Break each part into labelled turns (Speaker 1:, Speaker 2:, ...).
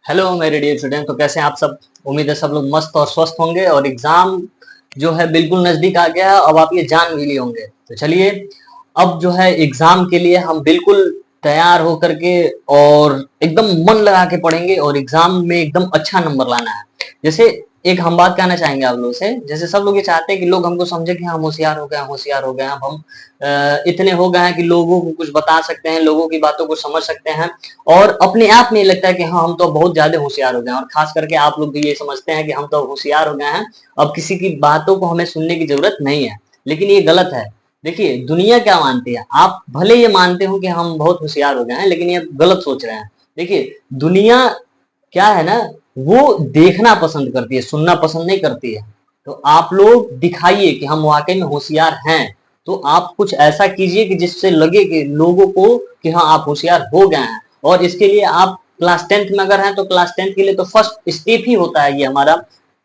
Speaker 1: Hello मेरे dear student, तो कैसे हैं आप सब। उम्मीद है सब लोग मस्त और स्वस्थ होंगे और एग्जाम जो है बिल्कुल नजदीक आ गया है। अब आप ये जान भी लिए होंगे। तो चलिए, अब जो है एग्जाम के लिए हम बिल्कुल तैयार होकर के और एकदम मन लगा के पढ़ेंगे और एग्जाम में एकदम अच्छा नंबर लाना है। जैसे एक हम बात कहना चाहेंगे आप लोगों से, जैसे सब लोग ये चाहते हैं कि लोग हमको समझे कि हम होशियार हो गए हैं, होशियार हो गए हैं। अब हम इतने हो गए हैं कि लोगों को कुछ बता सकते हैं, लोगों की बातों को समझ सकते हैं और अपने आप में लगता है कि हाँ, हम तो बहुत ज्यादा होशियार हो गए हैं। और खास करके आप लोग भी ये समझते हैं कि हम तो होशियार हो गए हैं, अब किसी की बातों को हमें सुनने की जरूरत नहीं है। लेकिन ये गलत है। देखिए, दुनिया क्या मानती है, आप भले ये मानते हो कि हम बहुत होशियार हो गए हैं, लेकिन ये गलत सोच रहे हैं। देखिए, दुनिया क्या है ना, वो देखना पसंद करती है, सुनना पसंद नहीं करती है। तो आप लोग दिखाइए कि हम वाकई में होशियार हैं। तो आप कुछ ऐसा कीजिए कि जिससे लगे कि लोगों को कि हाँ, आप होशियार हो गए हैं। और इसके लिए आप क्लास 10th में अगर हैं तो क्लास 10th के लिए तो फर्स्ट स्टेप ही होता है ये हमारा,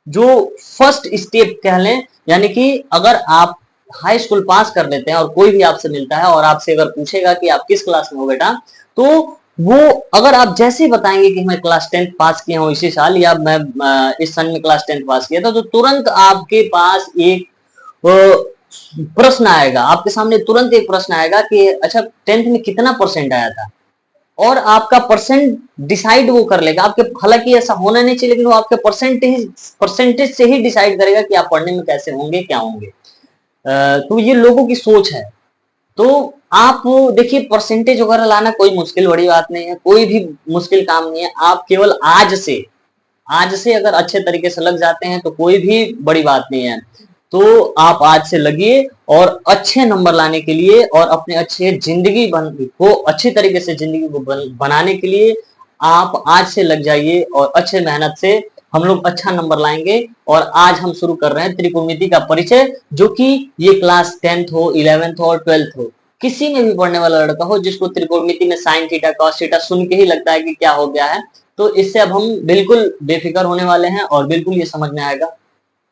Speaker 1: जो फर्स्ट स्टेप कह लें। यानी कि अगर आप हाई स्कूल पास कर लेते हैं और कोई भी आपसे मिलता है और आपसे अगर पूछेगा कि आप किस क्लास में हो बेटा, तो वो अगर आप जैसे ही बताएंगे कि मैं क्लास 10th पास किया हूँ इसी साल, या मैं इस सन में क्लास 10th पास किया था, तो तुरंत आपके पास एक प्रश्न आएगा, आपके सामने तुरंत एक प्रश्न आएगा कि अच्छा, 10th में कितना परसेंट आया था। और आपका परसेंट डिसाइड वो कर लेगा आपके, हालांकि ऐसा होना नहीं चाहिए, लेकिन वो आपके परसेंटेज से ही डिसाइड करेगा कि आप पढ़ने में कैसे होंगे, क्या होंगे। तो ये लोगों की सोच है। तो आप देखिए, परसेंटेज वगैरह लाना कोई मुश्किल बड़ी बात नहीं है, कोई भी मुश्किल काम नहीं है। आप केवल आज से अगर अच्छे तरीके से लग जाते हैं तो कोई भी बड़ी बात नहीं है। तो आप आज से लगिए और अच्छे नंबर लाने के लिए और अपने अच्छे जिंदगी को अच्छी तरीके से जिंदगी को बनाने के लिए आप आज से लग जाइए और अच्छे मेहनत से हम लोग अच्छा नंबर लाएंगे। और आज हम शुरू कर रहे हैं त्रिकोणमिति का परिचय, जो कि ये क्लास 10th हो, 11th हो और 12th हो, किसी में भी पढ़ने वाला लड़का हो जिसको त्रिकोणमिति में साइन थीटा कॉस थीटा सुन के ही लगता है कि क्या हो गया है, तो इससे अब हम बिल्कुल बेफिक्र होने वाले हैं और बिल्कुल ये समझ में आएगा।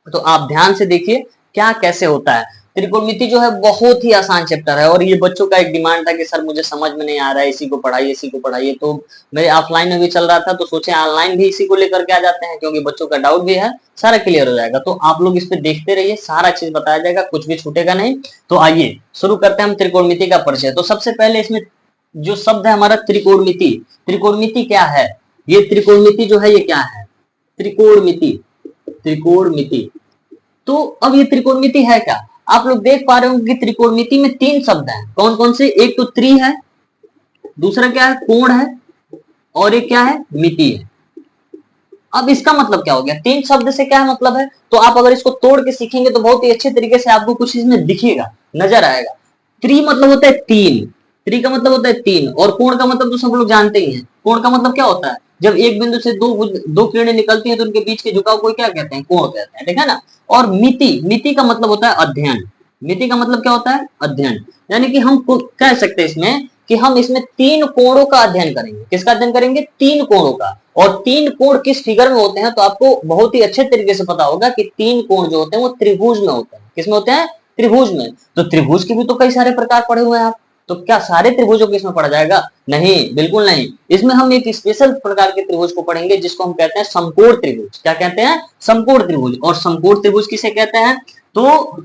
Speaker 1: तो आप ध्यान से देखिए क्या कैसे होता है। त्रिकोणमिति जो है बहुत ही आसान चैप्टर है और ये बच्चों का एक डिमांड था कि सर मुझे समझ में नहीं आ रहा है, इसी को पढ़ाइए, इसी को पढ़ाइए। तो मेरे ऑफलाइन में भी चल रहा था, तो सोचे ऑनलाइन भी इसी को लेकर के आ जाते हैं, क्योंकि बच्चों का डाउट भी है, सारा क्लियर हो जाएगा। तो आप लोग इस पे देखते रहिए, सारा चीज बताया जाएगा, कुछ भी छूटेगा नहीं। तो आइए शुरू करते हैं हम त्रिकोणमिति का परिचय। तो सबसे पहले इसमें जो शब्द है हमारा त्रिकोणमिति, त्रिकोणमिति क्या है, ये त्रिकोणमिति जो है ये क्या है, त्रिकोणमिति, त्रिकोणमिति। तो अब ये त्रिकोणमिति है क्या, आप लोग देख पा रहे होंगे कि त्रिकोणमिति में तीन शब्द हैं। कौन कौन से, एक तो त्रि है, दूसरा क्या है, कोण है, और एक क्या है, मिति है। अब इसका मतलब क्या हो गया, तीन शब्द से क्या मतलब है, तो आप अगर इसको तोड़ के सीखेंगे तो बहुत ही अच्छे तरीके से आपको कुछ इसमें दिखेगा, नजर आएगा। त्रि मतलब होता है तीन, त्रि का मतलब होता है तीन, और कोण का मतलब तो सब लोग जानते ही हैं। कोण का मतलब क्या होता है, जब एक बिंदु से दो किरणें निकलती हैं तो उनके बीच के झुकाव को क्या कहते हैं, कोण कहते हैं, ठीक है ना। और मिति, मिति का मतलब होता है अध्ययन। मिति का मतलब क्या होता है, अध्ययन। यानी कि हम कह सकते हैं इसमें कि हम इसमें तीन कोणों का अध्ययन करेंगे। किसका अध्ययन करेंगे, तीन कोणों का। और तीन कोण किस फिगर में होते हैं, तो आपको बहुत ही अच्छे तरीके से पता होगा कि तीन कोण जो होते हैं वो त्रिभुज में होते हैं। किसमें होते हैं, त्रिभुज में। तो त्रिभुज के भी तो कई सारे प्रकार पढ़े हुए हैं आप, तो क्या सारे त्रिभुजों को इसमें पढ़ा जाएगा, नहीं, बिल्कुल नहीं। इसमें हम एक स्पेशल प्रकार के त्रिभुज को पढ़ेंगे जिसको हम कहते हैं समकोण त्रिभुज। क्या कहते हैं, समकोण त्रिभुज। और समकोण त्रिभुज किसे कहते हैं, तो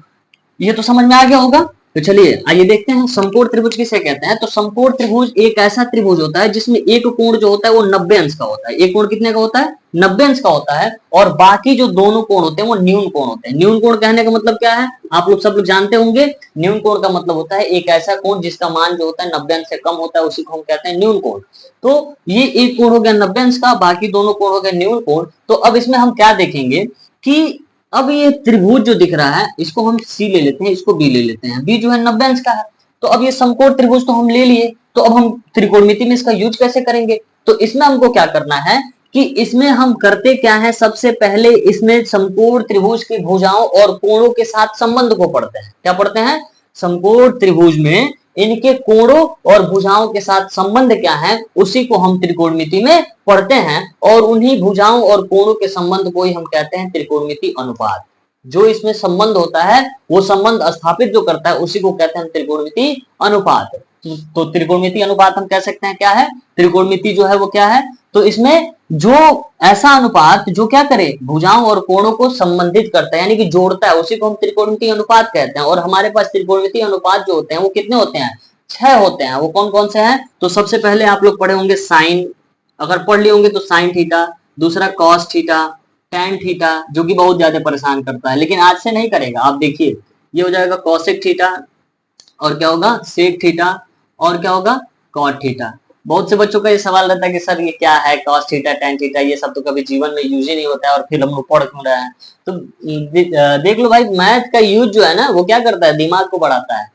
Speaker 1: ये तो समझ में आ गया होगा। तो चलिए आइए देखते हैं समकोण त्रिभुज किसे कहते हैं। तो समकोण त्रिभुज एक ऐसा त्रिभुज होता है जिसमें एक कोण जो होता है वो 90 अंश का होता है। एक कोण कितने का होता है, 90 अंश का होता है। और बाकी जो दोनों कोण होते हैं वो न्यून कोण होते हैं। न्यून कोण कहने का मतलब क्या है, आप लोग सब लोग जानते होंगे। न्यून कोण का मतलब होता है एक ऐसा कोण जिसका मान जो होता है 90 अंश से कम होता है, उसी को हम कहते हैं न्यून कोण। तो ये एक कोण हो गया 90 अंश का, बाकी दोनों कोण हो गए न्यून कोण। तो अब इसमें हम क्या देखेंगे कि अब ये त्रिभुज जो दिख रहा है इसको हम सी ले लेते हैं, इसको बी ले लेते हैं। बी जो है 90 अंश का है। तो अब ये समकोण त्रिभुज तो हम ले लिए, तो अब हम त्रिकोणमिति में इसका यूज कैसे करेंगे। तो इसमें हमको क्या करना है कि इसमें हम करते क्या है, सबसे पहले इसमें समकोण त्रिभुज की भुजाओं और कोणों के साथ संबंध को पढ़ते हैं। क्या पढ़ते हैं, समकोण त्रिभुज में इनके कोणों और भुजाओं के साथ संबंध क्या है, उसी को हम त्रिकोणमिति में पढ़ते हैं। और उन्हीं भुजाओं और कोणों के संबंध को ही हम कहते हैं त्रिकोणमिति अनुपात। जो इसमें संबंध होता है वो संबंध स्थापित जो करता है उसी को कहते हैं त्रिकोणमिति अनुपात। तो त्रिकोणमितीय अनुपात हम कह सकते हैं क्या है, त्रिकोणमिति जो है वो क्या है, तो इसमें जो ऐसा अनुपात जो क्या करे, भुजाओं और कोणों को संबंधित करता है यानी कि जोड़ता है, उसी को हम त्रिकोणमितीय अनुपात कहते हैं। और हमारे पास त्रिकोणमितीय अनुपात जो होते हैं वो कितने होते हैं, 6 होते हैं। वो कौन कौन से हैं, तो सबसे पहले आप लोग पढ़े होंगे साइन, अगर पढ़ लिए होंगे तो साइन थीटा, दूसरा कॉस थीटा, टेन थीटा जो कि बहुत ज्यादा परेशान करता है लेकिन आज से नहीं करेगा, आप देखिए ये हो जाएगा कॉसेक थीटा, और क्या होगा सेक थीटा, और क्या होगा कॉट थीटा। बहुत से बच्चों का ये सवाल रहता है कि सर ये क्या है कॉस थीटा टेन थीटा, ये सब तो कभी जीवन में यूज ही नहीं होता है और फिर हम लोग पढ़ क्यों रहे हैं। तो देख लो भाई, मैथ का यूज जो है ना वो क्या करता है, दिमाग को बढ़ाता है।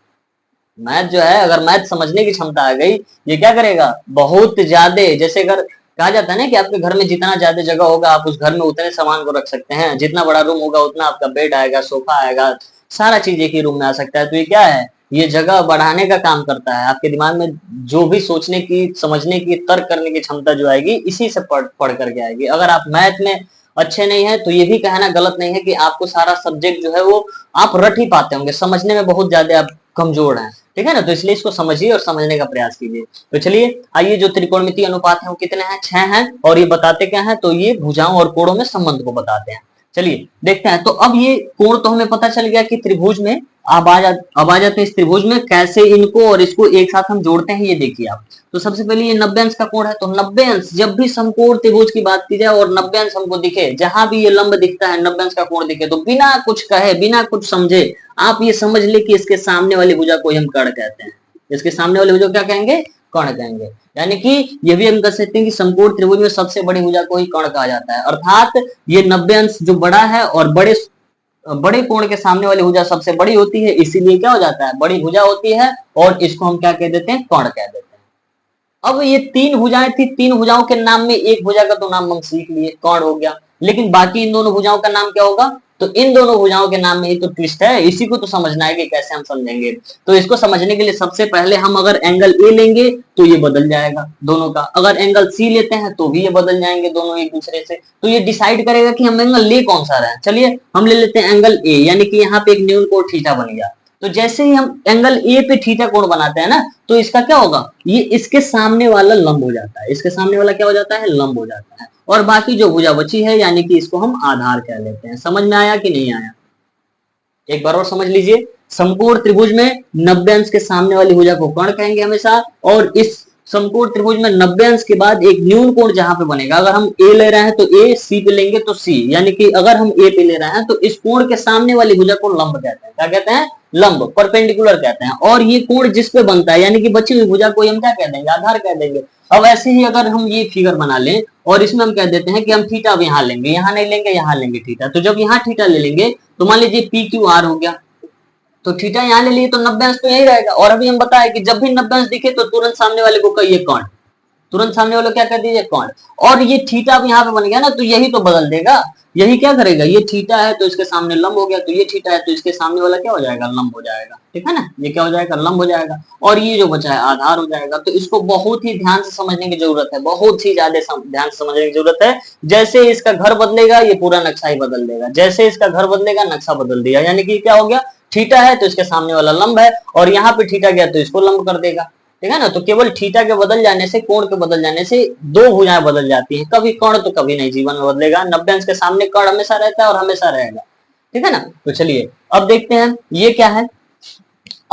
Speaker 1: मैथ जो है, अगर मैथ समझने की क्षमता आ गई, ये क्या करेगा बहुत ज्यादा, जैसे अगर कहा जाता है ना कि आपके घर में जितना ज्यादा जगह होगा आप उस घर में उतने सामान को रख सकते हैं, जितना बड़ा रूम होगा उतना आपका बेड आएगा, सोफा आएगा, सारा चीज एक ही रूम में आ सकता है। तो ये क्या है, ये जगह बढ़ाने का काम करता है। आपके दिमाग में जो भी सोचने की, समझने की, तर्क करने की क्षमता जो आएगी इसी से पढ़ करके आएगी। अगर आप मैथ में अच्छे नहीं है तो ये भी कहना गलत नहीं है कि आपको सारा सब्जेक्ट जो है वो आप रट ही पाते होंगे, समझने में बहुत ज्यादा आप कमजोर हैं, ठीक है ना। तो इसलिए इसको समझिए और समझने का प्रयास कीजिए। तो चलिए आइए, जो त्रिकोणमितीय अनुपात है वो कितने हैं, 6 हैं, और ये बताते क्या है, तो ये भुजाओं और कोणों में संबंध को बताते हैं। चलिए देखते हैं। तो अब ये कोण तो हमें पता चल गया कि त्रिभुज में अब आ जाते हैं इस त्रिभुज में कैसे इनको और इसको एक साथ हम जोड़ते हैं, ये देखिए आप। तो सबसे पहले ये 90 अंश का कोण है, तो 90 अंश, जब भी समकोण त्रिभुज की बात की जाए और 90 अंश हमको दिखे, जहां भी ये लंब दिखता है 90 अंश का कोण दिखे, तो बिना कुछ कहे बिना कुछ समझे आप ये समझ ले कि इसके सामने वाली भुजा को हम कर्ण कहते हैं। इसके सामने वाली भुजा क्या कहेंगे, कर्ण कहेंगे। यानी कि ये भी हम कह सकते हैं कि समकोण त्रिभुज में सबसे बड़ी भुजा को ही कर्ण कहा जाता है। अर्थात ये 90 अंश जो बड़ा है और बड़े कोण के सामने वाली भुजा सबसे बड़ी होती है, इसीलिए क्या हो जाता है, बड़ी भुजा होती है, और इसको हम क्या कह देते हैं, कर्ण कह देते हैं। अब ये 3 भुजाएं थी, 3 भुजाओं के नाम में एक भुजा का तो नाम हम सीख लिए, कर्ण हो गया, लेकिन बाकी इन दोनों भुजाओं का नाम क्या होगा, तो इन दोनों भुजाओं के नाम में ही तो ट्विस्ट है, इसी को तो समझना है कि कैसे हम समझेंगे। तो इसको समझने के लिए सबसे पहले हम अगर एंगल ए लेंगे तो ये बदल जाएगा दोनों का, अगर एंगल सी लेते हैं तो भी ये बदल जाएंगे दोनों एक दूसरे से। तो ये डिसाइड करेगा कि हम एंगल ले कौन सा रहे हैं। चलिए हम ले लेते हैं एंगल ए, यानी कि यहाँ पे एक न्यून कोण थीटा बन गया। तो जैसे ही हम एंगल ए पे थीटा कोण बनाते हैं ना, तो इसका क्या होगा, ये इसके सामने वाला लंब हो जाता है, इसके सामने वाला क्या हो जाता है, लंब हो जाता है, और बाकी जो भुजा बची है यानी कि इसको हम आधार कह लेते हैं। समझ में आया कि नहीं आया, एक बार और समझ लीजिए। समकोण त्रिभुज में 90 अंश के सामने वाली भुजा को कर्ण कहेंगे हमेशा, और इस समकोण त्रिभुज में 90 अंश के बाद एक न्यून कोण जहां पे बनेगा, अगर हम ए ले रहे हैं तो ए, सी पे लेंगे तो सी, यानी कि अगर हम ए पे ले रहे हैं तो इस कोण के सामने वाली भुजा को लंब कहते हैं। क्या कहते हैं, लंब, परपेंडिकुलर कहते हैं। और ये कोण जिस पे बनता है यानी कि बची हुई भुजा को हम क्या कह देंगे, आधार कह देंगे। अब ऐसे ही अगर हम ये फिगर बना लें और इसमें हम कह देते हैं कि हम थीटा अब यहाँ लेंगे, यहाँ नहीं लेंगे, यहाँ लेंगे थीटा, तो जब यहाँ थीटा ले लेंगे तो मान लीजिए पी क्यू आर हो गया, तो थीटा यहाँ ले लिए तो 90 अंश तो यही रहेगा। और अभी हम बताए कि जब भी 90 अंश दिखे तो तुरंत सामने वाले को कहिए कर्ण, तुरंत सामने वाले क्या कर दीजिए, कर्ण। और ये थीटा अब यहाँ पे बन गया ना, तो यही तो बदल देगा, यही क्या करेगा, ये थीटा है तो इसके सामने लंब हो गया, तो ये थीटा है तो इसके सामने वाला क्या हो जाएगा, लंब हो जाएगा, ठीक है ना। ये क्या हो जाएगा, लंब हो जाएगा, और ये जो बचा है आधार हो जाएगा। तो इसको बहुत ही ध्यान से समझने की जरूरत है, बहुत ही ज्यादा ध्यान से समझने की जरूरत है। जैसे इसका घर बदलेगा ये पूरा नक्शा ही बदल देगा, जैसे इसका घर बदलेगा नक्शा बदल दिया। यानी कि क्या हो गया, थीटा है तो इसके सामने वाला लंब है, और यहाँ पे थीटा गया तो इसको लंब कर देगा, ठीक है ना। तो केवल थीटा के बदल जाने से, कोण के बदल जाने से दो भुजाएं बदल जाती हैं, कभी कर्ण तो कभी नहीं जीवन में बदलेगा। 90 अंश के सामने कर्ण हमेशा रहता है और हमेशा रहेगा, ठीक है ना। तो चलिए अब देखते हैं ये क्या है,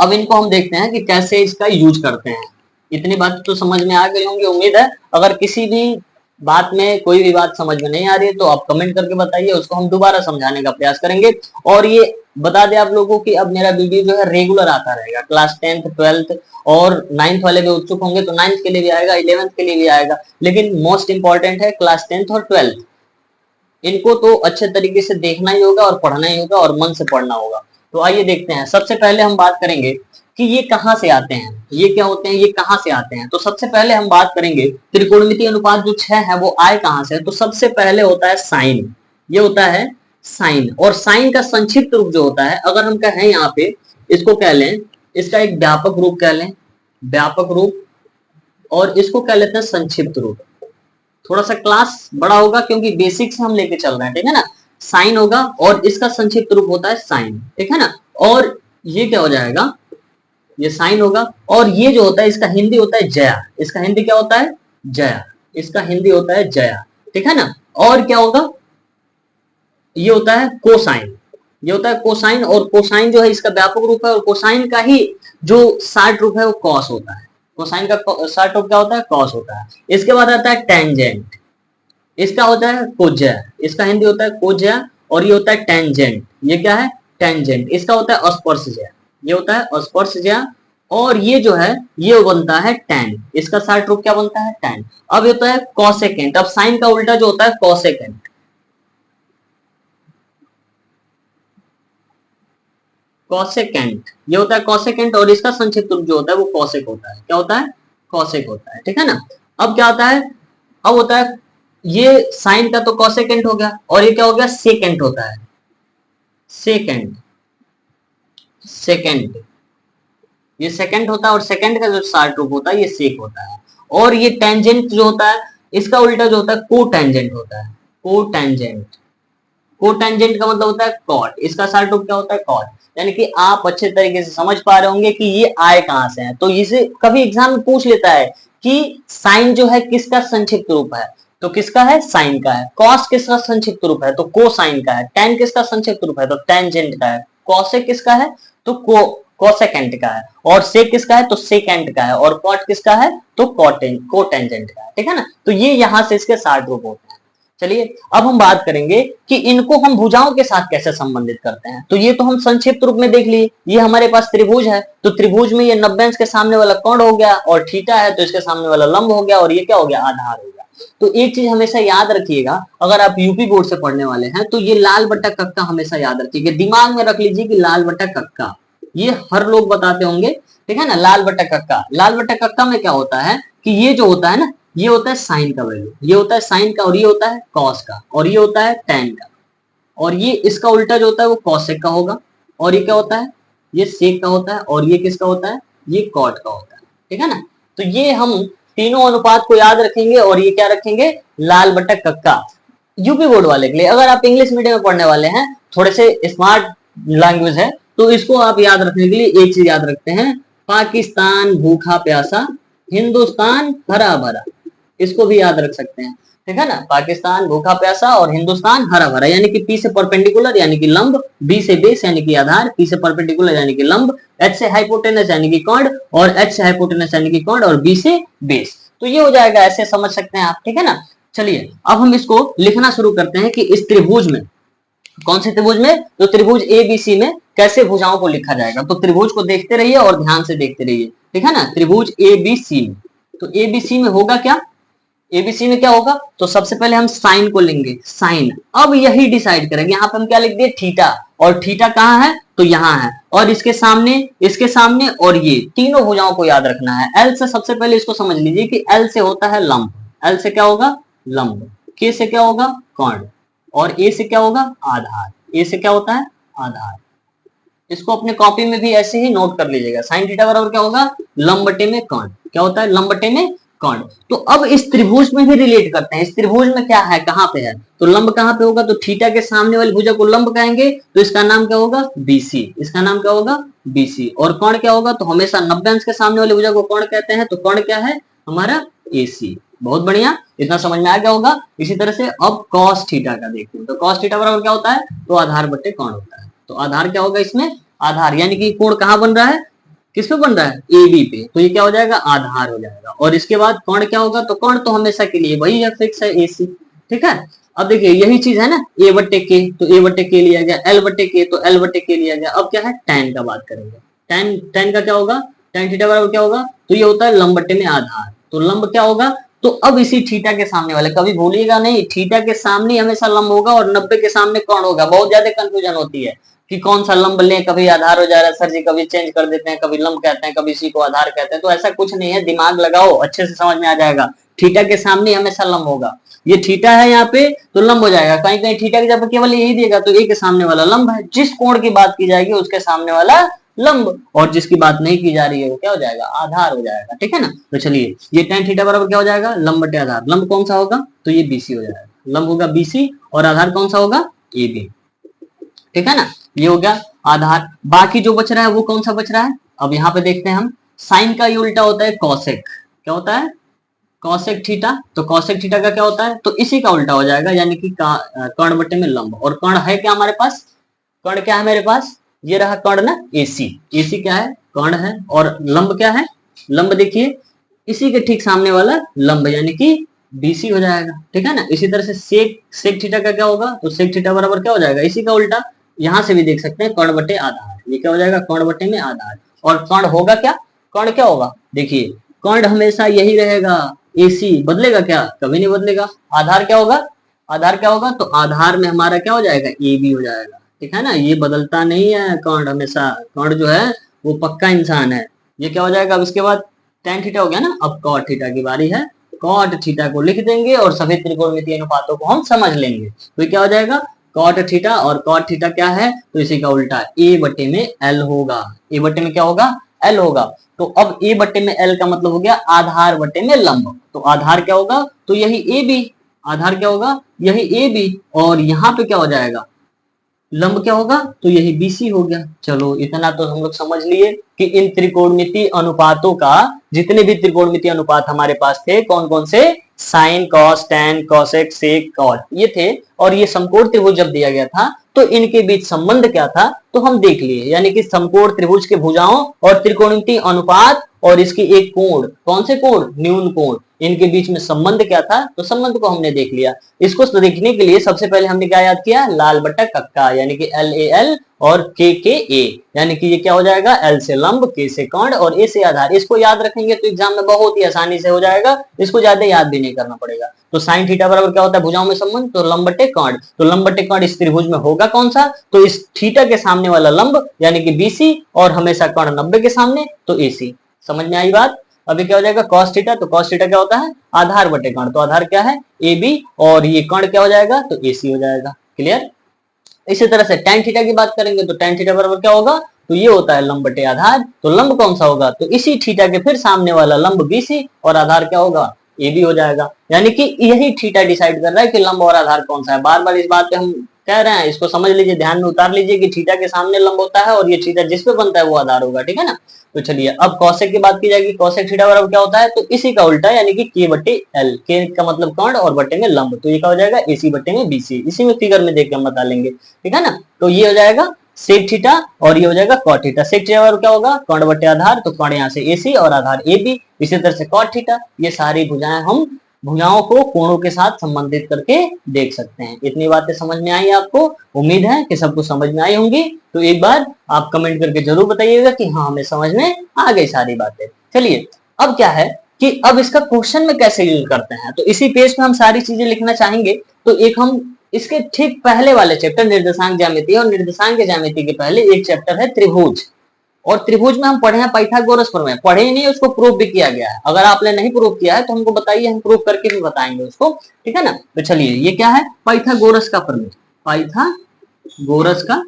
Speaker 1: अब इनको हम देखते हैं कि कैसे इसका यूज करते हैं। इतनी बात तो समझ में आ गई होंगी उम्मीद है। अगर किसी भी बात में कोई भी बात समझ में नहीं आ रही है तो आप कमेंट करके बताइए, उसको हम दोबारा समझाने का प्रयास करेंगे। और ये बता दें आप लोगों की अब मेरा वीडियो जो है रेगुलर आता रहेगा, क्लास 10th 12th और 9th वाले भी उत्सुक होंगे तो 9th के लिए भी आएगा, 11th के लिए भी आएगा, लेकिन मोस्ट इंपॉर्टेंट है क्लास 10th और 12th। इनको तो अच्छे तरीके से देखना ही होगा और पढ़ना ही होगा और मन से पढ़ना होगा। तो आइए देखते हैं। सबसे पहले हम बात करेंगे कि ये कहां से आते हैं, ये क्या होते हैं, ये कहां से आते हैं। तो सबसे पहले हम बात करेंगे त्रिकोणमितीय अनुपात जो 6 है वो आए कहां से। तो सबसे पहले होता है साइन, ये होता है साइन। और साइन का संक्षिप्त रूप जो होता है, अगर हम कहें यहाँ पे इसको कह लें, इसका एक व्यापक रूप कह लें, व्यापक रूप, और इसको कह लेते हैं संक्षिप्त रूप। थोड़ा सा क्लास बड़ा होगा क्योंकि बेसिक से हम लेके चल रहे हैं, ठीक है ना। साइन होगा और इसका संक्षिप्त रूप होता है साइन, ठीक है ना। और ये क्या हो जाएगा, ये साइन होगा, और ये जो होता है इसका हिंदी होता है जया, इसका हिंदी क्या होता है, जया, इसका हिंदी होता है जया, ठीक है ना। और क्या होगा, ये होता है कोसाइन, ये होता है कोसाइन, और कोसाइन जो है इसका व्यापक रूप है, और कोसाइन का ही जो शार्ट रूप है वो कॉस होता है, कोसाइन का शार्ट रूप क्या होता है, कॉस होता है। इसके बाद आता है टेंजेंट, इसका होता है कोज्या, इसका हिंदी होता है कोज्या, और ये होता है टेंजेंट, ये क्या है, टेंजेंट, इसका होता है स्पर्शज्या, ये होता है स्पर्शज्या, और ये जो है ये बनता है टैन, इसका शार्ट रूप क्या बनता है, टैन। अब ये होता है कॉसेकेंट, अब साइन का उल्टा जो होता है कॉसेकेंट, कॉसेकेंट, ये होता है कॉसेकेंट, और इसका संक्षिप्त रूप जो होता है वो कॉसेक होता है, क्या होता है, कॉसेक होता है, ठीक है ना। अब क्या होता है, अब होता है ये साइन का तो कॉसेकेंट हो गया, और ये क्या हो गया, सेकेंट होता है, सेकेंड, सेकेंड, ये सेकेंड होता है, और सेकेंड का जो शार्ट रूप होता है ये सेक होता है। और ये टेंजेंट जो होता है इसका उल्टा जो होता है कोटेंजेंट होता है, कोटेंजेंट, कोटेंजेंट का मतलब होता है कॉट, इसका शार्ट रूप क्या होता है, कॉट। यानी कि आप अच्छे तरीके से समझ पा रहे होंगे कि ये आए कहां से हैं। तो इसे कभी एग्जाम में पूछ लेता है कि साइन जो है किसका संक्षिप्त रूप है, तो किसका है, साइन का है। कॉस किसका संक्षिप्त रूप है, तो कोसाइन का है। टेन किसका संक्षिप्त रूप है, तो टेंजेंट का है। कॉसेक किसका है, तो कोसेकेंट का है। और सेक किसका है, तो सेकेंट का है। और कॉट किसका है, तो कोटेंजेंट का है, ठीक है ना। तो ये यहां से इसके शार्ट रूप होते हैं। चलिए अब हम बात करेंगे कि इनको हम भुजाओं के साथ कैसे संबंधित करते हैं। तो ये तो हम संक्षिप्त रूप में देख लिए, ये हमारे पास त्रिभुज है, तो त्रिभुज में ये 90 अंश के सामने वाला कोण हो गया, और थीटा है तो इसके सामने वाला लंब हो गया, और ये क्या हो गया, आधार हो गया। तो एक चीज हमेशा याद रखिएगा, अगर आप यूपी बोर्ड से पढ़ने वाले हैं तो ये लाल बट्टा कक्का हमेशा याद रखिएगा, दिमाग में रख लीजिए कि लाल बट्टा कक्का, ये हर लोग बताते होंगे, ठीक है ना। लाल बट्टा कक्का, लाल बट्टा कक्का में क्या होता है कि ये जो होता है ना, ये होता है साइन का वैल्यू, ये होता है साइन का, और ये होता है कॉस का, और ये होता है टेन का, और ये इसका उल्टा जो होता है वो कॉसेक का होगा, और ये क्या होता है, ये सेक का होता है, और ये किसका होता है, ये कॉट का होता है, ठीक है ना। तो ये हम तीनों अनुपात को याद रखेंगे, और ये क्या रखेंगे, लाल बट्टा कक्का। यूपी बोर्ड वाले के लिए, अगर आप इंग्लिश मीडियम में पढ़ने वाले हैं, थोड़े से स्मार्ट लैंग्वेज है, तो इसको आप याद रखने के लिए एक चीज याद रखते हैं, पाकिस्तान भूखा प्यासा, हिंदुस्तान हरा भरा, इसको भी याद रख सकते हैं, ठीक है ना। पाकिस्तान भूखा प्यासा और हिंदुस्तान हरा भरा, यानी कि पी से परपेंडिकुलर यानी कि लंब, बी से बेस यानी कि आधार, पी से परपेंडिकुलर यानी कि लंब, एच से हाइपोटेनस यानी कि कोण, और एच से हाइपोटेनस यानी कि कोण, और बी से बेस। तो ये हो जाएगा, ऐसे समझ सकते हैं आप, ठीक है ना। चलिए अब हम इसको लिखना शुरू करते हैं कि इस त्रिभुज में, कौन से त्रिभुज में, तो त्रिभुज एबीसी में कैसे भुजाओं को लिखा जाएगा। तो त्रिभुज को देखते रहिए और ध्यान से देखते रहिए, ठीक है ना। त्रिभुज एबीसी में, तो एबीसी में होगा क्या, एबीसी में क्या होगा, तो सबसे पहले हम साइन को लेंगे, साइन। अब यही डिसाइड करेंगे, यहाँ पे हम क्या लिख दिए, थीटा, और थीटा कहाँ है, तो यहाँ है, और इसके सामने और ये तीनों भुजाओं को याद रखना है। एल से सबसे पहले इसको समझ लीजिए कि एल से होता है लंब, एल से क्या होगा, लंब, के से क्या होगा, कोण, और ए से क्या होगा, आधार, ए से क्या होता है, आधार। इसको अपने कॉपी में भी ऐसे ही नोट कर लीजिएगा, साइन थीटा बराबर क्या होगा, लंब बटे में कोण, क्या होता है, लंब बटे में कोण। तो अब इस त्रिभुज में भी रिलेट करते हैं, इस त्रिभुज में क्या है, कहां पे है, तो लंब कहां पे होगा, तो थीटा के सामने वाली भुजा को लंब कहेंगे, तो इसका नाम क्या होगा, बीसी, इसका नाम क्या होगा, बीसी। और कोण क्या होगा, तो हमेशा 90 अंश के सामने वाली भुजा को कोण कहते हैं, तो कोण क्या है हमारा, एसी। बहुत बढ़िया, इतना समझ में आ गया होगा। इसी तरह से अब कॉस थीटा का देखते हैं, तो कॉस थीटा बराबर क्या होता है, तो आधार बटे कोण होता है। तो आधार क्या होगा इसमें, आधार, यानी कि कोण कहां बन रहा है, किस पे बन रहा है, ए बी पे, तो ये क्या हो जाएगा, आधार हो जाएगा। और इसके बाद कोण क्या होगा, तो कोण तो हमेशा के लिए वही है, फिक्स है, एसी, ठीक है। अब देखिए यही चीज है ना, ए बटे के, तो ए बटे के लिया गया, एल बटे के, तो एल बटे के लिया गया। अब क्या है, tan का बात करेंगे, tan का क्या होगा, tan थीटा बराबर क्या होगा, तो ये होता है लंब बटे में आधार, तो लंब क्या होगा, तो अब इसी थीटा के सामने वाले, कभी भूलिएगा नहीं, थीटा के सामने हमेशा लंब होगा, और 90 के सामने कोण होगा। बहुत ज्यादा कंफ्यूजन होती है कि कौन सा लंब लें, कभी आधार हो जा रहा है सर जी, कभी चेंज कर देते हैं, कभी लंब कहते हैं, कभी इसी को आधार कहते हैं। तो ऐसा कुछ नहीं है, दिमाग लगाओ, अच्छे से समझ में आ जाएगा। थीटा के सामने हमेशा लंब होगा, ये थीटा है यहाँ पे तो लंब हो जाएगा, कहीं कहीं थीटा की जगह केवल यही देगा, तो ए के सामने वाला लंब है। जिस कोण की बात की जाएगी उसके सामने वाला लंब, और जिसकी बात नहीं की जा रही है वो क्या हो जाएगा, आधार हो जाएगा, ठीक है ना। तो चलिए ये tan थीटा बराबर क्या हो जाएगा, लंब बटे आधार। लंब कौन सा होगा, तो ये बीसी हो जाएगा, लंब होगा बीसी, और आधार कौन सा होगा, ए बी, ठीक है ना। ये हो गया आधार। बाकी जो बच रहा है वो कौन सा बच रहा है, अब यहाँ पे देखते हैं हम, साइन का ये उल्टा होता है कॉसेक। क्या होता है? Cosec theta. तो कॉसेक थीटा का क्या होता है? तो इसी का उल्टा हो जाएगा, यानी कि कर्ण बटे में लंब। और कर्ण है क्या हमारे पास? कर्ण क्या है मेरे पास? ये रहा कर्ण ना, एसी। एसी क्या है? कर्ण है। और लंब क्या है? लंब देखिए इसी के ठीक सामने वाला लंब, यानी कि बीसी हो जाएगा। ठीक है ना। इसी तरह से सेक सेक थीटा का क्या होगा? तो सेक थीटा बराबर क्या हो जाएगा? इसी का उल्टा। यहां से भी देख सकते हैं, कर्ण बटे आधार। ये क्या हो जाएगा? कर्ण बटे में आधार। और कर्ण होगा क्या? कर्ण क्या होगा? देखिए कर्ण हमेशा यही रहेगा, एसी। बदलेगा क्या? कभी नहीं बदलेगा। आधार क्या होगा? आधार क्या होगा? तो आधार में हमारा क्या हो जाएगा? ए बी हो जाएगा। ठीक है ना। ये बदलता नहीं है कर्ण हमेशा। कर्ण जो है वो पक्का इंसान है। ये क्या हो जाएगा? अब इसके बाद tan थीटा हो गया ना, अब cot थीटा की बारी है। cot थीटा को लिख देंगे और सभी त्रिकोणमितीय अनुपातों को हम समझ लेंगे। तो क्या हो जाएगा? cot theta. और cot थीटा क्या है? तो इसी का उल्टा a बटे में l होगा। a बटे में क्या होगा? l होगा। तो अब a बटे में l का मतलब हो गया आधार बटे में लंब। तो आधार क्या होगा? तो यही ए बी। आधार क्या होगा? यही ए बी। और यहाँ पे क्या हो जाएगा? लंब क्या होगा? तो यही बीसी हो गया। चलो इतना तो हम लोग समझ लिए कि इन त्रिकोणमितीय अनुपातों का, जितने भी त्रिकोणमितीय अनुपात हमारे पास थे, कौन कौन से? साइन, कॉस, टैन, कोसेक, सेक, कॉट, ये थे। और ये समकोण त्रिभुज जब दिया गया था तो इनके बीच संबंध क्या था तो हम देख लिए, यानी कि समकोण त्रिभुज के भुजाओं और त्रिकोणमितीय अनुपात और इसके एक कोण, कौन से कोण? न्यून कोण, इनके बीच में संबंध क्या था? तो संबंध को हमने देख लिया। इसको देखने के लिए सबसे पहले हमने क्या याद किया? लाल बट्टा कक्का, यानी कि एल ए एल और के ए, यानी कि ये क्या हो जाएगा? एल से लंब, के से कर्ण और ए से आधार। इसको याद रखेंगे तो एग्जाम में बहुत ही आसानी से हो जाएगा। इसको ज्यादा याद भी नहीं करना पड़ेगा। तो साइन थीटा बराबर क्या होता है? भुजाओं में संबंध। तो लंब बटे कर्ण। तो लंब बटे कर्ण इस त्रिभुज में होगा कौन सा? तो इस थीटा के सामने वाला लंब, यानी कि बीसी। और हमेशा कर्ण 90 के सामने, तो एसी। समझ में आई बात? अभी क्या हो जाएगा? cos theta. तो cos थीटा क्या होता है? आधार बटे कर्ण। तो आधार क्या है? A B. और ये कर्ण क्या हो जाएगा? तो एसी हो जाएगा। क्लियर? इसी तरह से tan थीटा की बात करेंगे तो tan थीटा बराबर क्या होगा? तो ये होता है लंब बटे आधार। तो लंब कौन सा होगा? तो इसी थीटा के फिर सामने वाला लंब बीसी। और आधार क्या होगा? ए बी हो जाएगा। यानी कि यही थीटा डिसाइड कर रहा है कि लंब और आधार कौन सा है। बार बार इस बात पे हम कह रहे हैं, इसको समझ लीजिए, ध्यान में उतार लीजिए कि थीटा के सामने लंब होता है और ये थीटा जिस पे बनता है वो आधार होगा। ठीक है ना। तो चलिए अब कौशिक की बात की जाएगी। कौशिक थीटा बराबर क्या होता है? तो इसी का उल्टा, यानी कि के बटे एल। के का मतलब कर्ण और बटे में लंब। तो ये क्या हो जाएगा? एसी बटे में बीसी। इसी में फिगर में देख के हम बता लेंगे। ठीक है ना। तो ये हो जाएगा सेक थीटा और ये हो जाएगा कॉट थीटा। सेक थीटा बराबर क्या होगा? कर्ण बटे आधार। तो कर्ण यहाँ से एसी और आधार ए बी। इसी तरह से कॉट थीटा। ये सारी भुजाएं हम भुजाओं को कोणों के साथ संबंधित करके देख सकते हैं। इतनी बातें समझ में आई आपको? उम्मीद है कि सब कुछ समझ में आई होंगी। तो एक बार आप कमेंट करके जरूर बताइएगा कि हाँ हमें समझ में आ गई सारी बातें। चलिए अब क्या है कि अब इसका क्वेश्चन में कैसे यूज करते हैं, तो इसी पेज पे हम सारी चीजें लिखना चाहेंगे। तो एक हम इसके ठीक पहले वाले चैप्टर निर्देशांक ज्यामिति, और निर्देशांक ज्यामिति के पहले एक चैप्टर है त्रिभुज। और त्रिभुज में हम पढ़े हैं पाइथागोरस प्रमेय। पढ़े ही नहीं, उसको प्रूफ भी किया गया है। अगर आपने नहीं प्रूफ किया है तो हमको बताइए, हम प्रूफ करके भी बताएंगे उसको। ठीक है ना। तो चलिए ये क्या है? पाइथागोरस का प्रमेय। पाइथागोरस का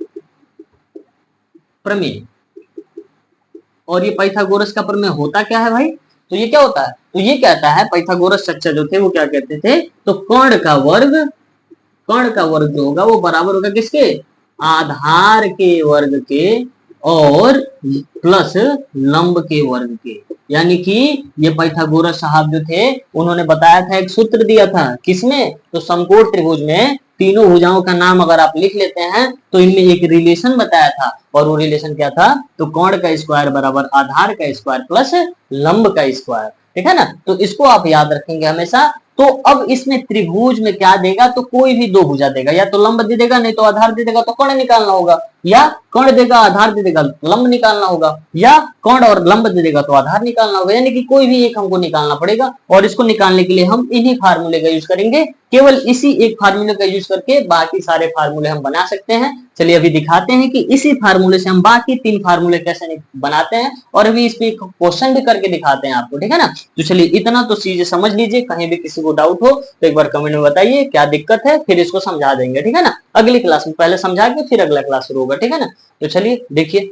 Speaker 1: प्रमेय। और ये पाइथागोरस का प्रमेय होता क्या है भाई? तो ये क्या होता है? तो ये कहता है, पाइथागोरस चर्चा जो थे वो क्या कहते थे? तो कर्ण का वर्ग, कर्ण का वर्ग जो होगा वो बराबर होगा किसके? आधार के वर्ग के और प्लस लंब के वर्ग के। यानी कि ये पाइथागोरस साहब जो थे उन्होंने बताया था, एक सूत्र दिया था किसमें? तो समकोण त्रिभुज में तीनों भुजाओं का नाम अगर आप लिख लेते हैं तो इनमें एक रिलेशन बताया था। और वो रिलेशन क्या था? तो कर्ण का स्क्वायर बराबर आधार का स्क्वायर प्लस लंब का स्क्वायर। ठीक है ना। तो इसको आप याद रखेंगे हमेशा। तो अब इसमें त्रिभुज में क्या देगा? तो कोई भी दो भुजा देगा, या तो लंब दे देगा, नहीं तो आधार दे देगा, तो कर्ण निकालना होगा। या कर्ण देगा आधार दे देगा, लंब निकालना होगा। या कर्ण और लंब दे देगा तो आधार निकालना होगा। यानी कि कोई भी एक हमको निकालना पड़ेगा। और इसको निकालने के लिए हम इन्हीं फार्मूले का यूज करेंगे। केवल इसी एक फार्मूले का यूज करके बाकी सारे फार्मूले हम बना सकते हैं। चलिए अभी दिखाते हैं कि इसी फार्मूले से हम बाकी 3 फार्मूले कैसे बनाते हैं, और अभी इस पे क्वेश्चन भी करके दिखाते हैं आपको। ठीक है ना। तो चलिए इतना तो चीजें समझ लीजिए। कहीं भी किसी को डाउट हो तो एक बार कमेंट में बताइए क्या दिक्कत है, फिर इसको समझा देंगे। ठीक है ना। अगली क्लास में पहले समझा के फिर अगला क्लास शुरू होगा। ठीक है ना। तो चलिए देखिए,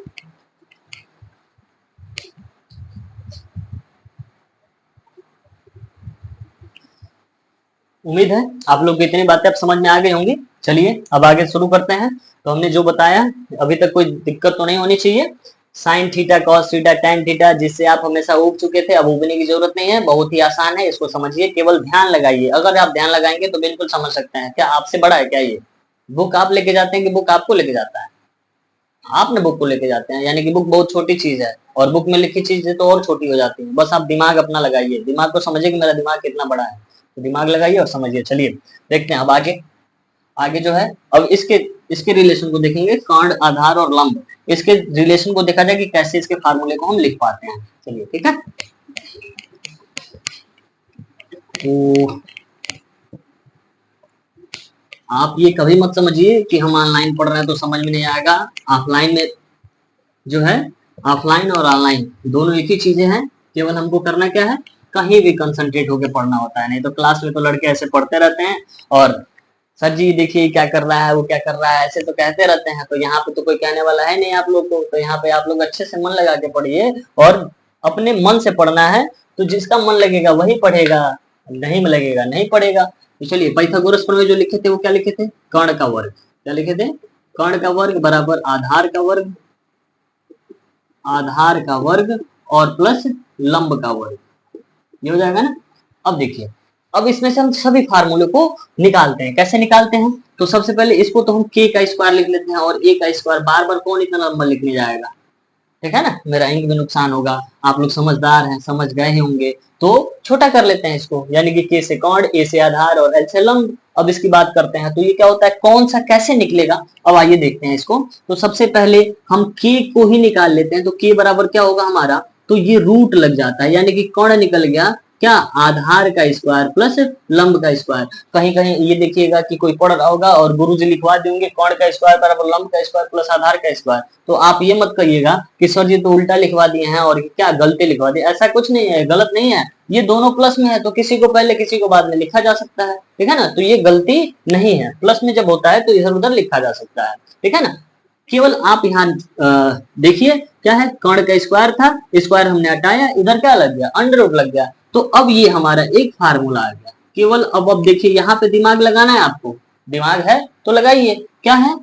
Speaker 1: उम्मीद है आप लोग को इतनी बातें अब समझ में आ गई होंगी। चलिए अब आगे शुरू करते हैं। तो हमने जो बताया अभी तक कोई दिक्कत तो नहीं होनी चाहिए। Sine theta, cos theta, tan theta, जिससे आप हमेशा उब चुके थे, अब उबने की जरूरत नहीं है, बहुत ही आसान है, इसको समझिए, केवल ध्यान लगाइए। अगर आप ध्यान लगाएंगे तो बिल्कुल समझ सकते हैं। क्या आपसे बड़ा है क्या ये? बुक आप लेके जाते हैं कि बुक आपको लेके जाता है? आपने बुक को लेके जाते हैं, यानी कि बुक बहुत छोटी चीज है, और बुक में लिखी चीजें तो और छोटी हो जाती है। बस आप दिमाग अपना लगाइए, दिमाग को समझिए कि मेरा दिमाग कितना बड़ा है, तो दिमाग लगाइए और समझिए। चलिए देखते हैं अब आगे। आगे जो है, अब इसके इसके रिलेशन को देखेंगे, कर्ण, आधार और लंब। इसके रिलेशन को देखा जाए कि कैसे इसके फार्मूले को हम लिख पाते हैं। चलिए ठीक है। तो आप ये कभी मत समझिए कि हम ऑनलाइन पढ़ रहे हैं तो समझ में नहीं आएगा। ऑफलाइन में जो है, ऑफलाइन और ऑनलाइन दोनों एक ही चीजें हैं, केवल हमको करना क्या है, कहीं भी कंसंट्रेट होकर पढ़ना होता है। नहीं तो क्लास में तो लड़के ऐसे पढ़ते रहते हैं और सर जी देखिए क्या कर रहा है, वो क्या कर रहा है, ऐसे तो कहते रहते हैं। तो यहाँ पे तो कोई कहने वाला है नहीं आप लोग को, तो यहाँ पे आप लोग अच्छे से मन लगा के पढ़िए, और अपने मन से पढ़ना है। तो जिसका मन लगेगा वही पढ़ेगा, नहीं लगेगा नहीं पढ़ेगा। तो चलिए, पाइथागोरस प्रमेय जो लिखे थे वो क्या लिखे थे, कर्ण का वर्ग। क्या लिखे थे? कर्ण का वर्ग बराबर आधार का वर्ग, आधार का वर्ग और प्लस लंब का वर्ग, ये हो जाएगा ना। अब देखिए, अब इसमें से हम सभी फार्मूले को निकालते हैं। कैसे निकालते हैं? तो सबसे पहले इसको तो हम k का स्क्वायर लिख लेते हैं, और a का स्क्वायर बार बार कौन इतना लंबा लिखने जाएगा, ठीक है ना, मेरा इंक भी नुकसान होगा। आप लोग समझदार हैं, समझ गए ही होंगे, तो छोटा कर लेते हैं इसको, यानी कि k से कर्ण, a से आधार और l से लंब। अब इसकी बात करते हैं, तो ये क्या होता है, कौन सा कैसे निकलेगा, अब आइए देखते हैं इसको। तो सबसे पहले हम k को ही निकाल लेते हैं, तो k बराबर क्या होगा हमारा, तो ये रूट लग जाता है, यानी कि कर्ण निकल गया क्या, आधार का स्क्वायर प्लस लंब का स्क्वायर। कहीं कहीं ये देखिएगा कि कोई पढ़ रहा होगा और गुरुजी लिखवा देंगे कर्ण का स्क्वायर बराबर लंब का स्क्वायर प्लस आधार का स्क्वायर, तो आप ये मत कहिएगा कि सर जी तो उल्टा लिखवा दिए हैं और क्या गलती लिखवा दी। ऐसा कुछ नहीं है, गलत नहीं है, ये दोनों प्लस में है, तो किसी को पहले किसी को बाद में लिखा जा सकता है, ठीक है ना। तो ये गलती नहीं है, प्लस में जब होता है तो इधर उधर लिखा जा सकता है, ठीक है ना। केवल आप यहाँ देखिए क्या है, कर्ण का स्क्वायर था, स्क्वायर हमने हटाया, इधर क्या लग गया, अंडर रूट लग गया। तो अब ये हमारा एक फार्मूला आ गया। केवल अब देखिए, यहाँ पे दिमाग लगाना है आपको, दिमाग है तो लगाइए। क्या है,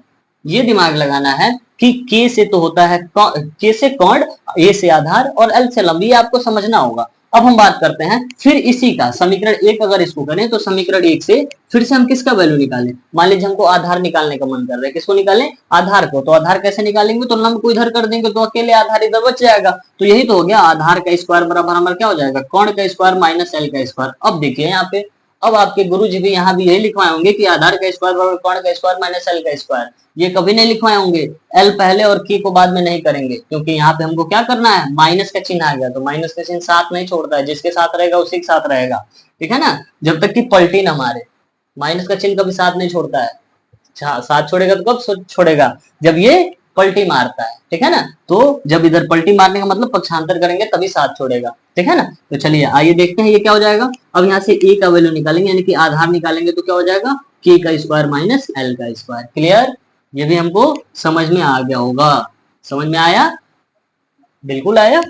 Speaker 1: ये दिमाग लगाना है कि के से तो होता है, के से कर्ण, ए से आधार और एल से लंब, ये आपको समझना होगा। अब हम बात करते हैं फिर इसी का समीकरण एक, अगर इसको करें तो समीकरण एक से फिर से हम किसका वैल्यू निकालें। मान लीजिए हमको आधार निकालने का मन कर रहा है, किसको निकालें, आधार को। तो आधार कैसे निकालेंगे, तो लंब को इधर कर देंगे तो अकेले आधार इधर बच जाएगा। तो यही तो हो गया, आधार का स्क्वायर बराबर हमारा क्या हो जाएगा, कर्ण का स्क्वायर माइनस एल का स्क्वायर। अब देखिए यहाँ पे, अब आपके गुरुजी भी यहाँ भी यही लिखवाए होंगे कि आधार का स्क्वायर बराबर कर्ण का स्क्वायर माइनस एल का स्क्वायर। ये कभी नहीं लिखवाए होंगे, एल पहले और की को बाद में नहीं करेंगे, क्योंकि यहाँ पे हमको क्या करना है, माइनस का चिन्ह आ गया, तो माइनस का चिन्ह साथ नहीं छोड़ता है, जिसके साथ रहेगा उसी के साथ रहेगा, ठीक है ना, जब तक कि पलटी ना मारे। माइनस का चिन्ह कभी साथ नहीं छोड़ता है, साथ छोड़ेगा तो कब छोड़ेगा, जब ये पलटी मारता है, ठीक है ना। तो जब इधर पलटी मारने का मतलब पक्षांतर करेंगे तभी साथ छोड़ेगा, ठीक है ना। तो चलिए आइए देखते हैं ये क्या हो जाएगा। अब यहाँ से ए का वैल्यू निकालेंगे, यानी कि आधार निकालेंगे, तो क्या हो जाएगा, के का स्क्वायर माइनस एल का स्क्वायर। क्लियर, ये भी हमको समझ में आ गया होगा। समझ में आया, बिल्कुल आया,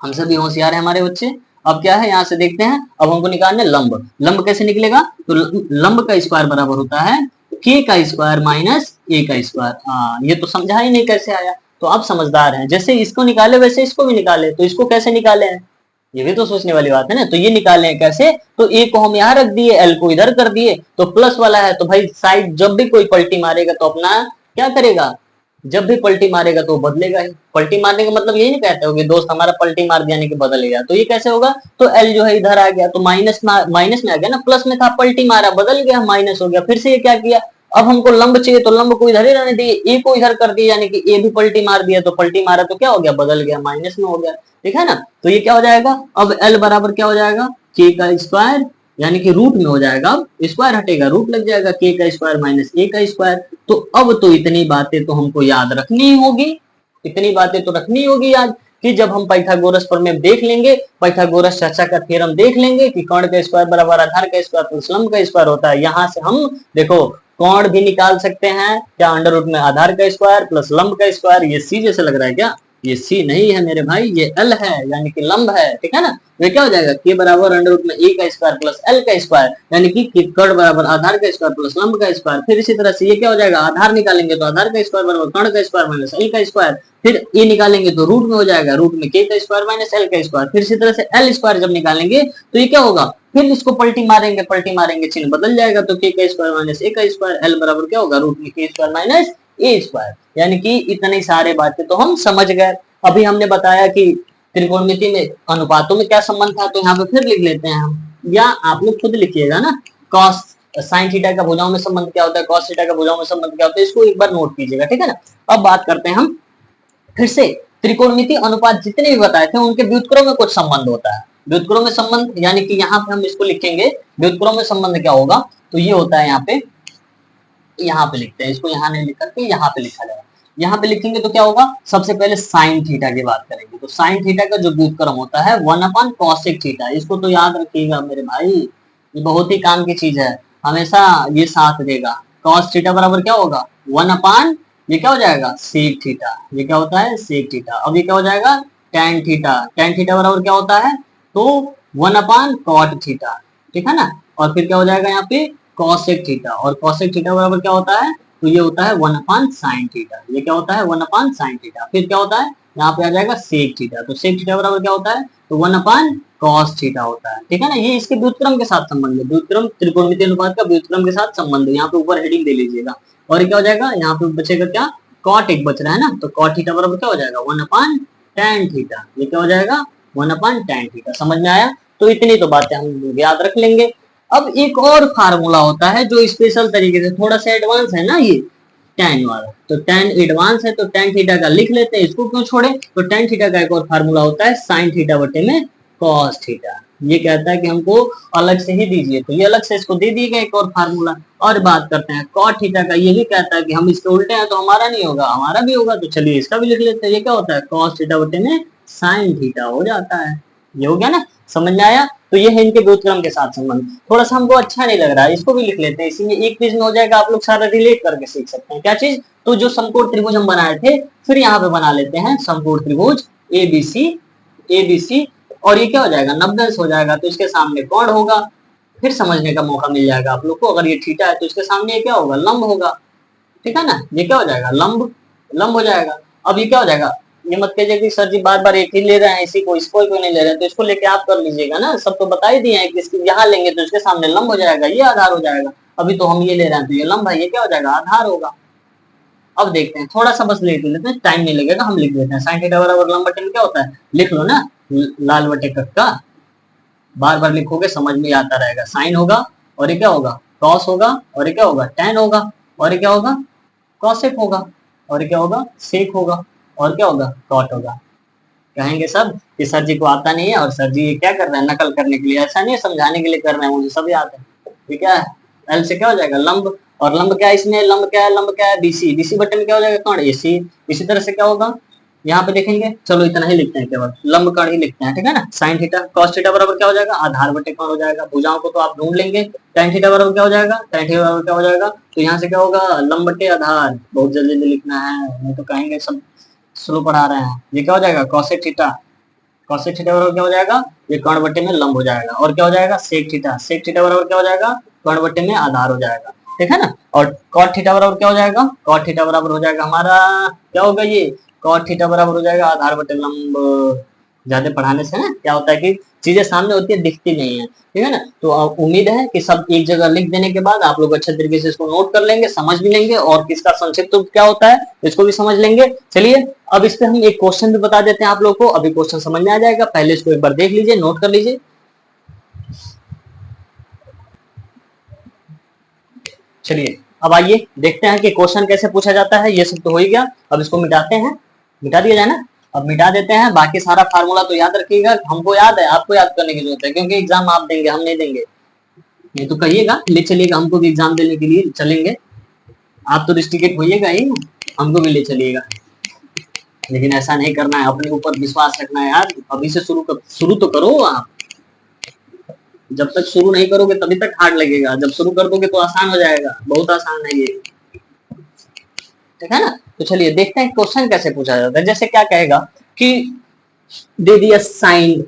Speaker 1: हम सभी होशियार है हमारे बच्चे। अब क्या है, यहाँ से देखते हैं, अब हमको निकालना है लंब। लंब कैसे निकलेगा, तो लंब का स्क्वायर बराबर होता है के का स्क्वायर माइनस ए का स्क्वायर। हाँ, ये तो समझा ही नहीं कैसे आया, तो आप समझदार हैं, जैसे इसको निकाले वैसे इसको भी निकाले। तो इसको कैसे निकाले हैं, ये भी तो सोचने वाली बात है ना। तो ये निकाले हैं कैसे, तो ए को हम यहाँ रख दिए, एल को इधर कर दिए, तो प्लस वाला है तो भाई साइड जब भी कोई पलटी मारेगा तो अपना क्या करेगा, जब भी पलटी मारेगा तो बदलेगा ही। पलटी मारने का मतलब यही नहीं कहते हो कि दोस्त हमारा पलटी मार दिया कि बदल गया, तो ये कैसे होगा, तो एल जो है इधर आ गया, तो माइनस में आ गया ना, प्लस में था, पलटी मारा बदल गया, माइनस हो गया। फिर से ये क्या किया, अब हमको लंब चाहिए तो लंब को इधर ही रहने दिए, ए को इधर कर दिया, यानी कि ए भी पलटी मार दिया, तो पलटी मारा तो क्या हो गया, बदल गया, माइनस में हो गया, ठीक है ना। तो ये क्या हो जाएगा, अब एल बराबर क्या हो जाएगा, के का स्क्वायर, यानी कि रूट में हो जाएगा, अब स्क्वायर हटेगा रूट लग जाएगा, के का स्क्वायर माइनस ए का स्क्वायर। तो अब तो इतनी बातें तो हमको याद रखनी होगी, इतनी बातें तो रखनी होगी याद, कि जब हम पाइथागोरस प्रमेय देख लेंगे, पाइथागोरस चाचा का थ्योरम देख लेंगे कि कर्ण का स्क्वायर बराबर आधार का स्क्वायर प्लस लंब का स्क्वायर होता है। यहाँ से हम देखो कर्ण भी निकाल सकते हैं क्या, अंडर रूट में आधार का स्क्वायर प्लस लंब का स्क्वायर, ये सीधे से लग रहा है क्या, ये सी नहीं है मेरे भाई, ये एल है, यानी कि लंब है, ठीक है ना। ये क्या हो जाएगा, के बराबर अंडर रूट में ए का स्क्वायर प्लस एल का स्क्वायर, यानी कि कर्ण बराबर आधार का स्क्वायर प्लस लंब का स्क्वायर। फिर इसी तरह से ये क्या हो जाएगा, आधार निकालेंगे तो आधार का स्क्वायर बराबर कर्ण का स्क्वायर माइनस एल का स्क्वायर। फिर ये निकालेंगे तो रूट में हो जाएगा, रूट में के का स्क्वायर माइनस एल का स्क्वायर। फिर इसी तरह से एल स्क्वायर जब निकालेंगे तो ये क्या होगा, फिर इसको पलटी मारेंगे चिन्ह बदल जाएगा, तो के का स्क्वायर माइनस ए का स्क्वायर, एल बराबर क्या होगा, रूट में के स्क्वायर माइनस ए स्क्वायर। यानी कि इतनी सारे बातें तो हम समझ गए। अभी हमने बताया कि त्रिकोणमिति में अनुपातों में क्या संबंध था, तो यहाँ पे फिर लिख लेते हैं हम, या आप लोग खुद लिखिएगा ना। कॉस साइन थीटा का भुजाओं में संबंध क्या होता है, कॉस थीटा का भुजाओं में संबंध क्या होता है, इसको एक बार नोट कीजिएगा, ठीक है ना। अब बात करते हैं हम फिर से, त्रिकोणमिति अनुपात जितने भी बताए थे उनके व्युत्क्रम में कुछ संबंध होता है। व्युत्क्रम में संबंध यानी कि यहाँ पे हम इसको लिखेंगे, व्युत्क्रम में संबंध क्या होगा, तो ये होता है यहाँ पे लिखते हैं इसको, यहाँ नहीं लिख करके यहाँ पे लिखा जाएगा। यहाँ पे लिखेंगे तो क्या होगा, सबसे पहले साइन थीटा की बात करेंगे, तो साइन थीटा का जो व्युत्क्रम होता है 1 कॉसेक थीटा, इसको तो याद रखिएगा मेरे भाई, ये बहुत ही काम की चीज है, हमेशा ये साथ देगा। कॉस थीटा बराबर क्या होगा, 1 ये क्या हो जाएगा, सेक थीटा, ये क्या होता है, सेक थीटा। अब ये क्या हो जाएगा, टेन थीटा, टेन थीटा बराबर क्या होता है, तो 1 कॉट थीटा, ठीक है ना। और फिर क्या हो जाएगा यहाँ पे कॉसेक थीटा, और कॉसेक थीटा बराबर क्या होता है, तो ये होता है 1 साइन थीटा, ये क्या होता है 1 साइन थीटा। फिर क्या होता है, यहाँ पे आ जाएगा सेक थीटा, तो सेक थीटा बराबर क्या होता है, तो 1 कॉस थीटा होता है, ठीक है ना। ये इसके व्युत्क्रम के साथ संबंध है, व्युत्क्रम त्रिकोणमितीय अनुपात का व्युत्क्रम के साथ संबंध है, यहाँ पे ऊपर हेडिंग दे लीजिएगा। और क्या हो जाएगा, यहाँ पे बचेगा क्या, कॉट एक बच रहा है ना, तो कॉट थीटा बराबर क्या हो जाएगा 1/tan थीटा, ये क्या हो जाएगा 1/tan थीटा। समझ में आया, तो इतनी तो बातें हम याद रख लेंगे। अब एक और फार्मूला होता है जो स्पेशल तरीके से थोड़ा सा एडवांस है ना, ये tan वाला, तो tan एडवांस है, तो tan थीटा का लिख लेते हैं, इसको क्यों छोड़े। तो tan थीटा का एक और फार्मूला होता है sin थीटा बटे में cos थीटा, ये कहता है कि हमको अलग से ही दीजिए, तो ये अलग से इसको दे दिएगा एक और फार्मूला। और बात करते हैं cot थीटा का, ये भी कहता है कि हम इसके उल्टे हैं तो हमारा नहीं होगा, हमारा भी होगा, तो चलिए इसका भी लिख लेते हैं। ये क्या होता है, cos थीटा बटे में sin थीटा हो जाता है। ये हो गया ना, समझ में आया। तो ये है इनके व्युत्क्रम के साथ संबंध। थोड़ा सा हमको अच्छा नहीं लग रहा है, इसको भी लिख लेते हैं, इसी में एक पेज में हो जाएगा, आप लोग सारा रिलेट करके सीख सकते हैं। क्या चीज, तो जो समकोण त्रिभुज हम बनाए थे, फिर यहाँ पे बना लेते हैं समकोण त्रिभुज एबीसी, एबीसी, और ये क्या हो जाएगा 90 हो जाएगा, तो इसके सामने कोण होगा। फिर समझने का मौका मिल जाएगा आप लोग को, अगर ये थीटा है तो इसके सामने ये क्या होगा, लंब होगा, ठीक है ना। ये क्या हो जाएगा, लंब, लंब हो जाएगा। अब ये क्या हो जाएगा, ये मत कहिए कि सर जी बार बार एक ही ले रहे हैं, इसी को, इसको क्यों नहीं ले रहे हैं, तो इसको लेके आप कर लीजिएगा ना, सब तो बता ही दिए हैं कि इसकी यहाँ लेंगे तो इसके सामने लंब हो जाएगा, ये आधार हो जाएगा। अभी तो हम ये ले रहे हैं तो ये लंब है, ये क्या हो जाएगा, आधार होगा। अब देखते हैं, थोड़ा सा बस लेट लेते हैं, टाइम नहीं लगेगा, हम लिख देते हैं। साइन थीटा बराबर लंब बटे में क्या होता है, लिख लो ना, लाल बटे कक्का, बार बार लिखोगे समझ में आता रहेगा। साइन होगा, और ये क्या होगा, कॉस होगा, और ये क्या होगा, टेन होगा, और ये क्या होगा, कॉसेक होगा, और ये क्या होगा, सेक होगा, और क्या होगा, कॉट होगा। कहेंगे सब कि सर जी को आता नहीं है, और सर जी ये क्या कर रहे हैं, नकल करने के लिए, ऐसा नहीं है, समझाने के लिए कर रहे हैं, मुझे सब याद है। ठीक है, एल से क्या हो जाएगा, लंब, और लंब क्या है इसमें, लंब क्या है, लंब क्या है, बीसी, बीसी बटे में क्या हो जाएगा, कर्ण, एसी। इसी तरह से क्या होगा, यहाँ पे देखेंगे, चलो इतना ही लिखते हैं, केवल लंब कर्ण ही लिखते हैं, ठीक है ना। साइन थीटा कॉस थीटा बराबर क्या हो जाएगा, आधार बटे कर्ण हो जाएगा। भुजाओं को तो आप ढूंढ लेंगे, tan थीटा बराबर क्या हो जाएगा, tan थीटा बराबर क्या हो जाएगा, तो यहाँ से क्या होगा, लंब बटे आधार, बहुत जल्दी जल्दी लिखना है, नहीं तो कहेंगे सब स्लो पढ़ा रहे हैं। ये क्या हो जाएगा, कॉसेक थीटा, कॉसेक थीटा बराबर क्या हो जाएगा, ये कर्ण बटे में लंब हो जाएगा। और क्या हो जाएगा, सेक थीटा, सेक थीटा बराबर क्या हो जाएगा, कर्ण बटे में आधार हो जाएगा, ठीक है ना। और कॉट थीटा बराबर क्या हो जाएगा, कॉट थीटा बराबर हो जाएगा हमारा, क्या होगा ये, कॉट थीटा बराबर हो जाएगा आधार बटे लंब। ज्यादा पढ़ाने से ना क्या होता है कि चीजें सामने होती है, दिखती नहीं है, ठीक है ना। तो उम्मीद है कि सब एक जगह लिख देने के बाद आप लोग अच्छे तरीके से इसको नोट कर लेंगे, समझ भी लेंगे, और किसका संक्षिप्त तो क्या होता है इसको भी समझ लेंगे। चलिए अब इस पे हम एक क्वेश्चन भी बता देते हैं आप लोग को, अभी क्वेश्चन समझ में आ जाएगा, पहले इसको एक बार देख लीजिए, नोट कर लीजिए। चलिए अब आइए देखते हैं कि क्वेश्चन कैसे पूछा जाता है। ये सब तो हो ही गया, अब इसको मिटाते हैं, मिटा दिया जाए ना, अब मिटा देते हैं। बाकी सारा फार्मूला तो याद रखिएगा, हमको याद है, आपको याद करने की जरूरत है, क्योंकि एग्जाम आप देंगे, हम नहीं देंगे। ये तो कहिएगा, ले चलिएगा, हमको भी एग्जाम देने के लिए चलेंगे, आप तो डिस्ट्रिक्ट होइएगा ही, हमको भी ले चलिएगा। लेकिन ऐसा नहीं करना है, अपने ऊपर विश्वास रखना है यार, अभी से शुरू तो करो आप, जब तक शुरू नहीं करोगे तभी तक हार्ड लगेगा, जब शुरू कर दोगे तो आसान हो जाएगा, बहुत आसान है ये। ठीक है ना। तो चलिए देखते हैं क्वेश्चन कैसे पूछा जाता है। जैसे क्या कहेगा कि दे दिया साइन,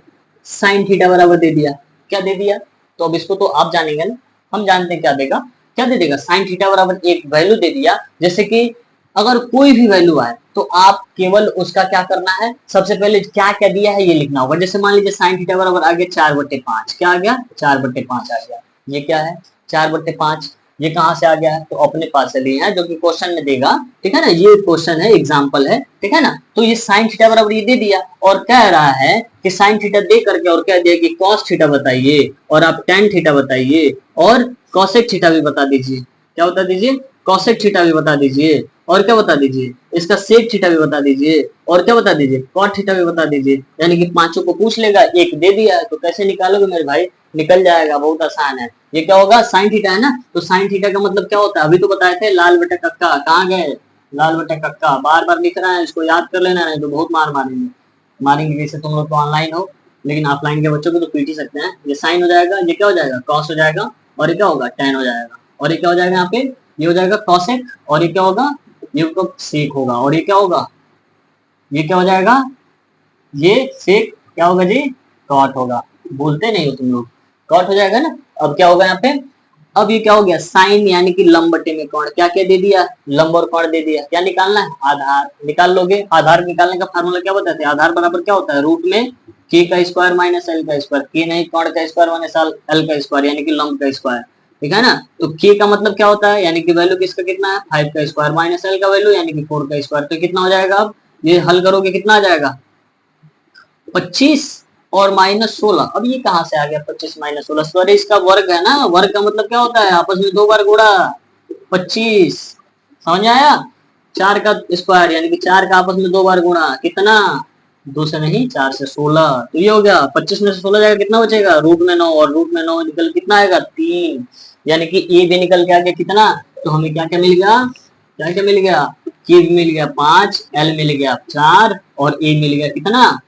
Speaker 1: साइन थीटा बराबर दे दिया, क्या दे दिया, तो अब इसको तो आप जानेंगे ना, हम जानते हैं क्या देगा, क्या दे देगा, साइन थीटा बराबर एक वैल्यू दे दिया। जैसे कि अगर कोई भी वैल्यू आए तो आप केवल उसका क्या करना है, सबसे पहले क्या क्या दिया है ये लिखना होगा। जैसे मान लीजिए साइन थीटा बराबर आ गया 4/5, क्या आ गया 4/5 आ गया, ये क्या है 4/5, ये कहाँ से आ गया है, तो अपने पास से लिए हैं जो कि क्वेश्चन में देगा, ठीक है ना, ये क्वेश्चन है, एग्जांपल है, ठीक है ना। तो ये साइन थीटा बराबर ये दे दिया और कह रहा है कि साइन थीटा दे करके और कह दिया कि कॉस थीटा बताइए और आप टेन थीटा बताइए और कॉसेक थीटा भी बता दीजिए, क्या बता दीजिए, कॉसेक थीटा भी बता दीजिए और क्या बता दीजिए, इसका सेक थीटा भी बता दीजिए और क्या बता दीजिए, कॉट थीटा भी बता दीजिए। यानी कि पांचों को पूछ लेगा, एक दे दिया है तो कैसे निकालोगे मेरे भाई, निकल जाएगा, बहुत आसान है। ये क्या होगा, साइन थीटा है ना, तो साइन थीटा का मतलब क्या होता है, अभी तो बताए थे, लाल बटा कक्का, कहाँ गए, लाल बटा कक्का, बार बार लिख रहा है, इसको याद कर लेना, नहीं तो बहुत मार मारेंगे, मारेंगे जैसे तुम लोग तो ऑनलाइन हो, लेकिन ऑफलाइन के बच्चों को तो पीट ही सकते हैं। ये साइन हो जाएगा, ये क्या हो जाएगा, कॉस हो जाएगा और ये क्या होगा, टेन हो जाएगा और ये क्या हो जाएगा, यहाँ पे ये हो जाएगा कॉसेक और ये क्या होगा, ये तो सेक होगा और ये क्या होगा, ये क्या हो जाएगा, ये सेक क्या होगा जी, कॉट होगा, बोलते नहीं हो तुम लोग, कॉट हो जाएगा ना। अब क्या होगा यहाँ पे, अब ये क्या हो गया, साइन यानी कि लंब बटे में कोण, क्या क्या दे दिया, लंब और कोण दे दिया, क्या निकालना है, आधार निकाल लोगे। आधार निकालने का फार्मूला क्या बताते हैं, आधार बराबर क्या होता है, रूट में के का स्क्वायर माइनस एल का स्क्वायर, के नहीं कोण का स्क्वायर माइनस एल का स्क्वायर यानी कि लंब का स्क्वायर, ठीक है ना। तो के का मतलब क्या होता है, यानी कि वैल्यू किसका कितना है, 5 का स्क्वायर माइनस एल का वैल्यू यानी कि 4 का स्क्वायर, तो कितना हो जाएगा, अब ये हल करोगे कितना आ जाएगा, 25 और -16। अब ये कहां से आ गया 25 -16, सॉरी इसका वर्ग है ना, वर्ग का मतलब क्या होता है, आपस में दो बार गुणा, 25, समझ में आया, 4 का स्क्वायर यानी कि 4 का आपस में दो बार गुणा, कितना, 2 से नहीं 4 से 16, तो ये हो गया 25 में से 16 जाएगा, कितना बचेगा, रूट में 9 और रूट में 9 निकल कितना आएगा 3, यानी कि ए भी निकल के आ गया कितना, तो हमें क्या क्या मिल गया, क्या क्या मिल गया, के भी मिल गया 5, एल मिल गया 4 और ए मिल गया कितना,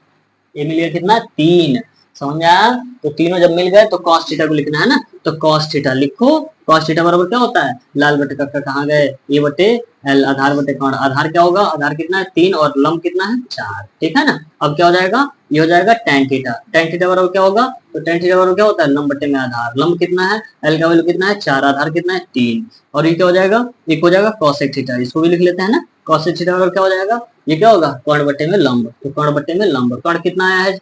Speaker 1: ये मिल गया कितना, 3, समझ में आया। तो तीनों जब मिल गए तो cos थीटा को लिखना है ना, तो cos थीटा लिखो, cos थीटा बराबर क्या होता है, लाल बटे कक्का कहाँ गए, ए बटे एल, आधार बटे कोण, आधार क्या होगा, आधार कितना है 3 और लंब कितना है 4, ठीक है ना। अब क्या हो जाएगा, ये हो जाएगा tan थीटा, tan थीटा बराबर क्या होगा, तो tan थीटा बराबर क्या होता है, लंब बटे में आधार, लंब कितना है, एल का वैल्यू कितना है 4, आधार कितना है 3 और ये क्या हो जाएगा, एक हो जाएगा cosec थीटा, इसको भी लिख लेते हैं ना, cosec थीटा बराबर क्या हो जाएगा, ये क्या होगा, कोण बटे में लंब, तो कोण बटे में लंब, कोण कितना आया है,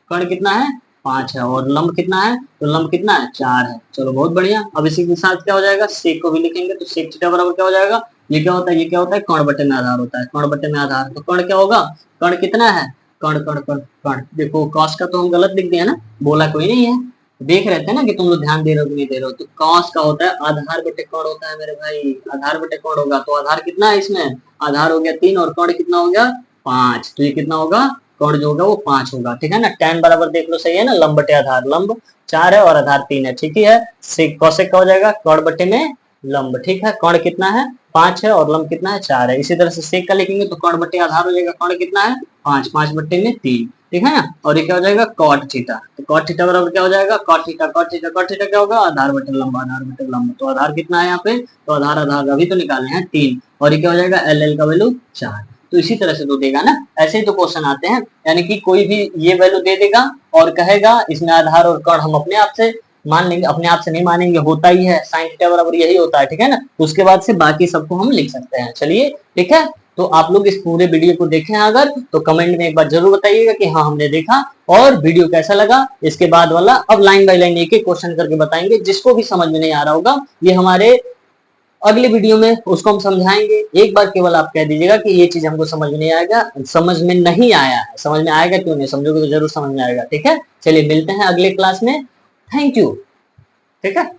Speaker 1: कोण कितना है 5 है और लंब कितना है, तो लंब कितना है 4 है, चलो बहुत बढ़िया। अब इसी के साथ क्या हो जाएगा, सेक को भी लिखेंगे, तो सेक थीटा बराबर क्या हो जाएगा, ये क्या होता है, ये क्या होता है, कोण बटे में आधार होता है, कोण बटे में आधार, तो कोण क्या होगा, कोण कितना है, कोण कोण कोण कोण, देखो कॉस का तो हम गलत लिख दिया ना, बोला कोई नहीं है, देख रहे थे ना कि तुम लोग ध्यान दे रहे हो कि नहीं दे रहे हो, तो कॉस का होता है आधार बटे कोण होता है मेरे भाई, आधार बटे कोण होगा, तो आधार कितना है इसमें, आधार हो गया 3 और कोण कितना हो गया 5, तो ये कितना होगा, कोण जो होगा वो 5 होगा, ठीक है ना। tan बराबर देख लो सही है ना, लंब बटे आधार, लंब 4 है और आधार 3 है, ठीक ही है। सेक कॉसेक का हो जाएगा कोण बटे में लंब, ठीक है, कोण कितना है 5 है और लंब कितना है 4 है। इसी तरह से सेक का लिखेंगे तो कोण बटे आधार हो जाएगा, कोण कितना है 5, 5 बटे में 3, ठीक है ना। और ये क्या हो जाएगा कॉट थीटा, तो कॉट थीटा बराबर क्या हो जाएगा, cot theta cot theta cot theta क्या होगा, आधार बटे लंब, आधार बटे लंब, तो आधार कितना है यहाँ पे, तो आधार आधार अभी तो निकालने हैं 3 और ये क्या हो जाएगा, एल एल का वैल्यू 4, तो इसी तरह से तो देगा ना, ऐसे ही तो क्वेश्चन आते हैं, यानी कि कोई भी ये वैल्यू दे देगा और कहेगा इसमें आधार और कोण हम अपने आप से मान लेंगे, अपने आप से नहीं मानेंगे, होता ही है, साइन थीटा बराबर यही होता है, ठीक है ना। तो उसके बाद से बाकी सबको हम लिख सकते हैं, चलिए ठीक है। तो आप लोग इस पूरे वीडियो को देखें अगर, तो कमेंट में एक बार जरूर बताइएगा कि हाँ हमने देखा और वीडियो कैसा लगा। इसके बाद वाला अब लाइन बाय लाइन एक एक क्वेश्चन करके बताएंगे, जिसको भी समझ में नहीं आ रहा होगा ये हमारे अगले वीडियो में उसको हम समझाएंगे। एक बार केवल आप कह दीजिएगा कि ये चीज हमको समझ में नहीं आएगा, समझ में नहीं आया है, समझ में आएगा क्यों नहीं, समझोगे तो जरूर समझ में आएगा, ठीक है। चलिए मिलते हैं अगले क्लास में, थैंक यू, ठीक है।